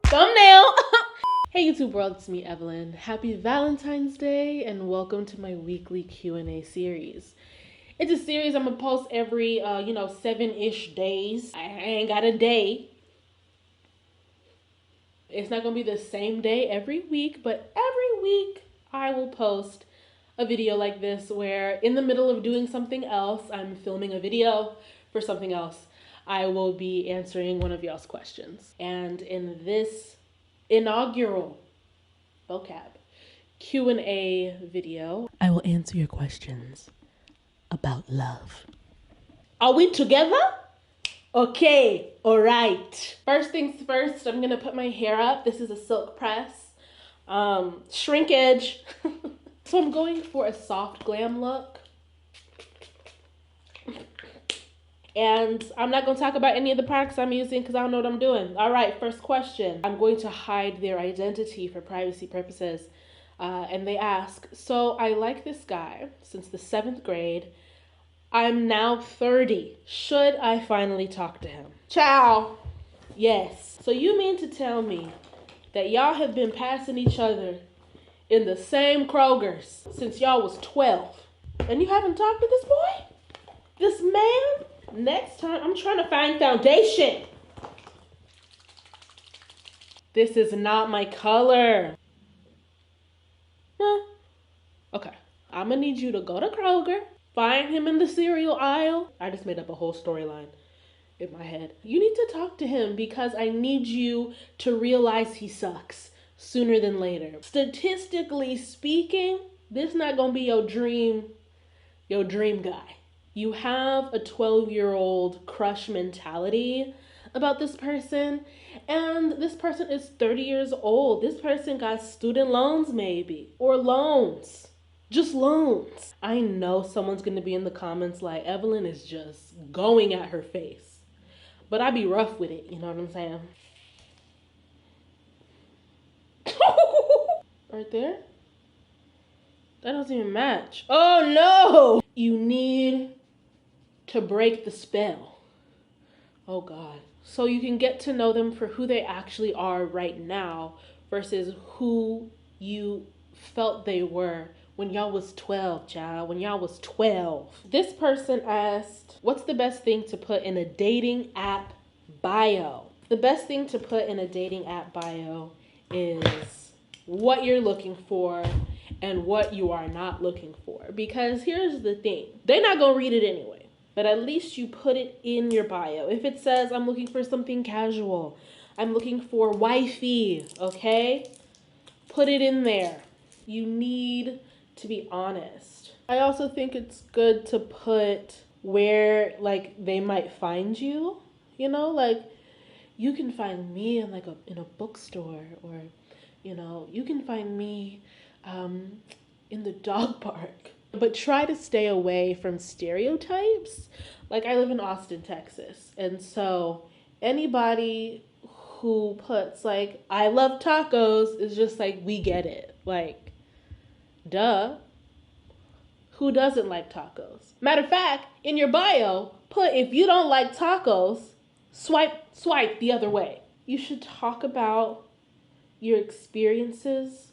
Thumbnail. Hey YouTube world, it's me Evelyn. Happy Valentine's Day and welcome to my weekly Q&A series. It's a series I'm gonna post every 7-ish days. I ain't got a day. It's not gonna be the same day every week, but every week I will post a video like this where in the middle of doing something else, I'm filming a video for something else, I will be answering one of y'all's questions. And in this inaugural vocab Q&A video, I will answer your questions about love. Are we together? Okay, all right. First things first, I'm gonna put my hair up. This is a silk press, shrinkage. So I'm going for a soft glam look. And I'm not going to talk about any of the products I'm using because I don't know what I'm doing. All right, first question. I'm going to hide their identity for privacy purposes. And they ask, so I like this guy since the 7th grade. I'm now 30. Should I finally talk to him? Ciao. Yes. So you mean to tell me that y'all have been passing each other in the same Kroger's since y'all was 12 and you haven't talked to this boy? This man? Next time, I'm trying to find foundation. This is not my color. Huh. Okay, I'm gonna need you to go to Kroger, find him in the cereal aisle. I just made up a whole storyline in my head. You need to talk to him because I need you to realize he sucks sooner than later. Statistically speaking, this not gonna be your dream guy. You have a 12-year-old crush mentality about this person, and this person is 30 years old. This person got student loans maybe, or loans, just loans. I know someone's gonna be in the comments like, Evelyn is just going at her face, but I be rough with it, you know what I'm saying? Right there? That doesn't even match. Oh no! You need to break the spell. Oh God. So you can get to know them for who they actually are right now versus who you felt they were when y'all was 12, child. When y'all was 12. This person asked, what's the best thing to put in a dating app bio? The best thing to put in a dating app bio is what you're looking for and what you are not looking for. Because here's the thing. They're not gonna read it anyway. But at least you put it in your bio. If it says, I'm looking for something casual, I'm looking for wifey, okay? Put it in there. You need to be honest. I also think it's good to put where, like, they might find you. You know, like, you can find me in, like, in a bookstore, or, you know, you can find me in the dog park. But try to stay away from stereotypes. Like, I live in Austin, Texas. And so anybody who puts, like, I love tacos is just like, we get it. Like, duh. Who doesn't like tacos? Matter of fact, in your bio, put, if you don't like tacos, swipe the other way. You should talk about your experiences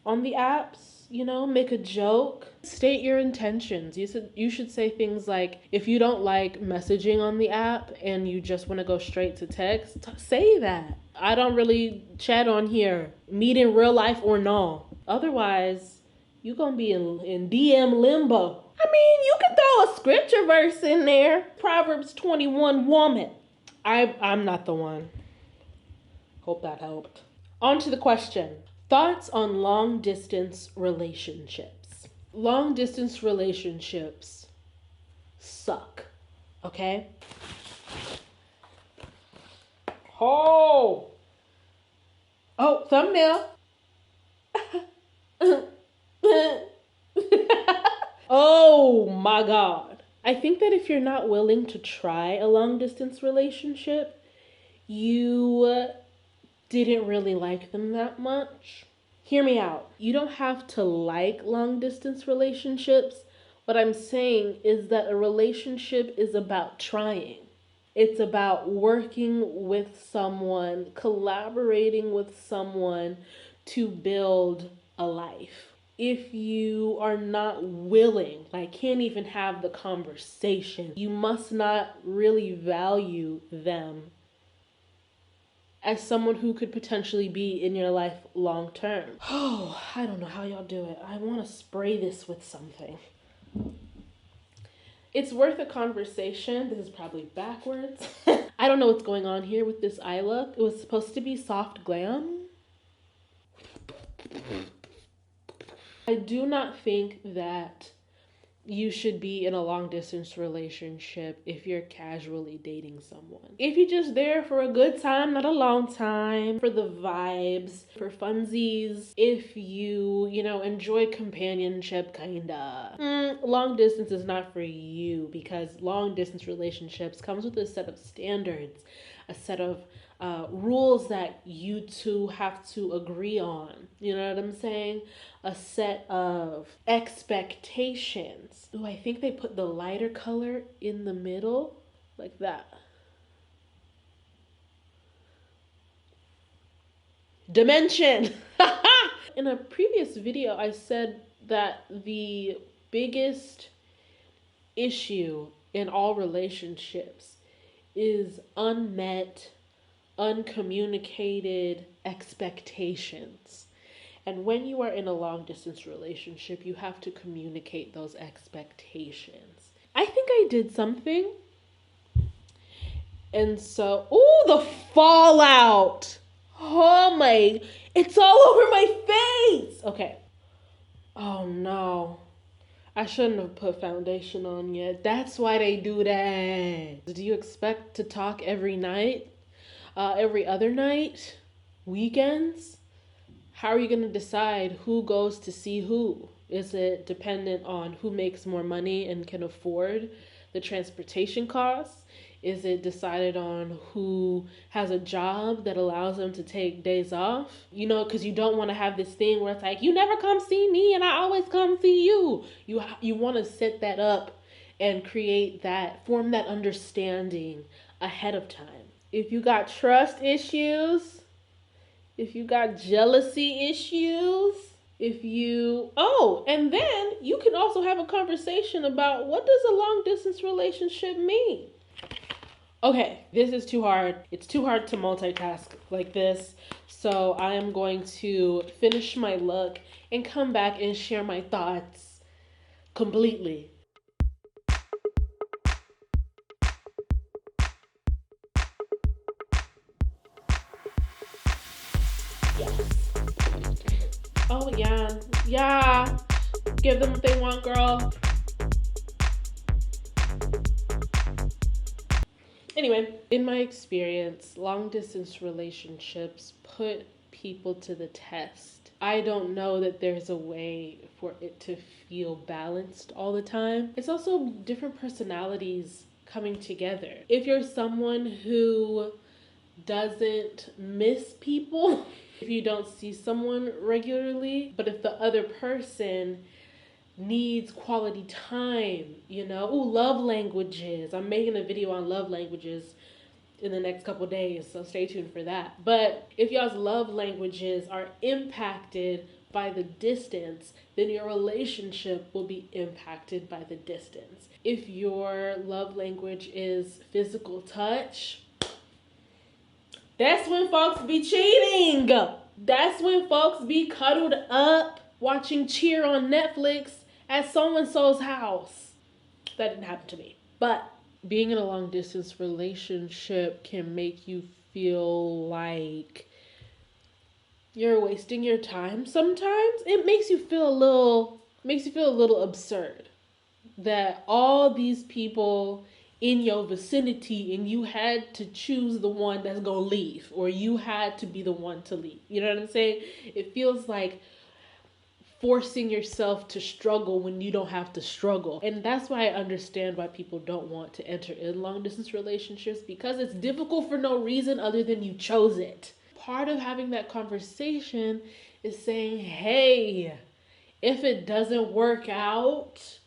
on the apps. You know, make a joke. State your intentions. You should say things like, if you don't like messaging on the app and you just want to go straight to text, say that. I don't really chat on here. Meet in real life or no. Otherwise, you're going to be in DM limbo. I mean, you can throw a scripture verse in there. Proverbs 21 woman. I'm not the one. Hope that helped. On to the question. Thoughts on long-distance relationships. Long-distance relationships suck, okay? Oh, thumbnail. Oh my God. I think that if you're not willing to try a long-distance relationship, you didn't really like them that much. Hear me out. You don't have to like long distance relationships. What I'm saying is that a relationship is about trying. It's about working with someone, collaborating with someone to build a life. If you are not willing, like can't even have the conversation, you must not really value them as someone who could potentially be in your life long term. Oh, I don't know how y'all do it. I want to spray this with something. It's worth a conversation. This is probably backwards. I don't know what's going on here with this eye look. It was supposed to be soft glam. I do not think that you should be in a long distance relationship if you're casually dating someone. If you're just there for a good time, not a long time, for the vibes, for funsies, if you enjoy companionship, kinda. Long distance is not for you, because long distance relationships comes with a set of standards, a set of rules that you two have to agree on. You know what I'm saying? A set of expectations. Ooh, I think they put the lighter color in the middle, like that. Dimension! In a previous video, I said that the biggest issue in all relationships is unmet, uncommunicated expectations. And when you are in a long distance relationship, you have to communicate those expectations. I think I did something. And so, ooh, the fallout. Oh my, it's all over my face. Okay. Oh no. I shouldn't have put foundation on yet. That's why they do that. Do you expect to talk every night? Every other night? Weekends? How are you going to decide who goes to see who? Is it dependent on who makes more money and can afford the transportation costs? Is it decided on who has a job that allows them to take days off? Because you don't want to have this thing where it's like, you never come see me and I always come see you. You want to set that up and form that understanding ahead of time. If you got trust issues, if you got jealousy issues, and then you can also have a conversation about, what does a long distance relationship mean? Okay, this is too hard. It's too hard to multitask like this. So I am going to finish my look and come back and share my thoughts completely. Oh, yeah. Yeah. Give them what they want, girl. Anyway, in my experience, long distance relationships put people to the test. I don't know that there's a way for it to feel balanced all the time. It's also different personalities coming together. If you're someone who doesn't miss people, if you don't see someone regularly, but if the other person needs quality time, love languages. I'm making a video on love languages in the next couple days, so stay tuned for that. But if y'all's love languages are impacted by the distance, then your relationship will be impacted by the distance. If your love language is physical touch, that's when folks be cheating. That's when folks be cuddled up watching Cheer on Netflix at so-and-so's house. That didn't happen to me. But being in a long distance relationship can make you feel like you're wasting your time sometimes. It makes you feel a little absurd that all these people in your vicinity and you had to choose the one that's gonna leave, or you had to be the one to leave. You know what I'm saying? It feels like forcing yourself to struggle when you don't have to struggle. And that's why I understand why people don't want to enter in long distance relationships, because it's difficult for no reason other than you chose it. Part of having that conversation is saying, hey, if it doesn't work out,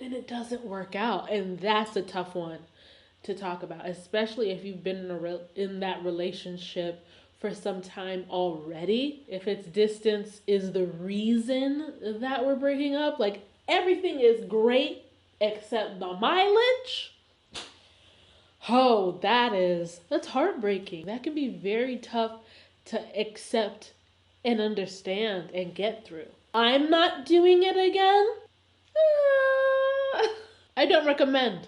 then it doesn't work out. And that's a tough one to talk about, especially if you've been in that relationship for some time already. If it's distance is the reason that we're breaking up, like everything is great except the mileage. Oh, that's heartbreaking. That can be very tough to accept and understand and get through. I'm not doing it again. I don't recommend,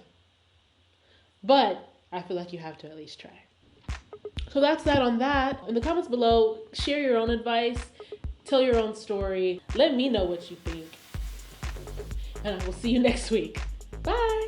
but I feel like you have to at least try. So that's that on that. In the comments below, share your own advice, tell your own story. Let me know what you think. And I will see you next week. Bye.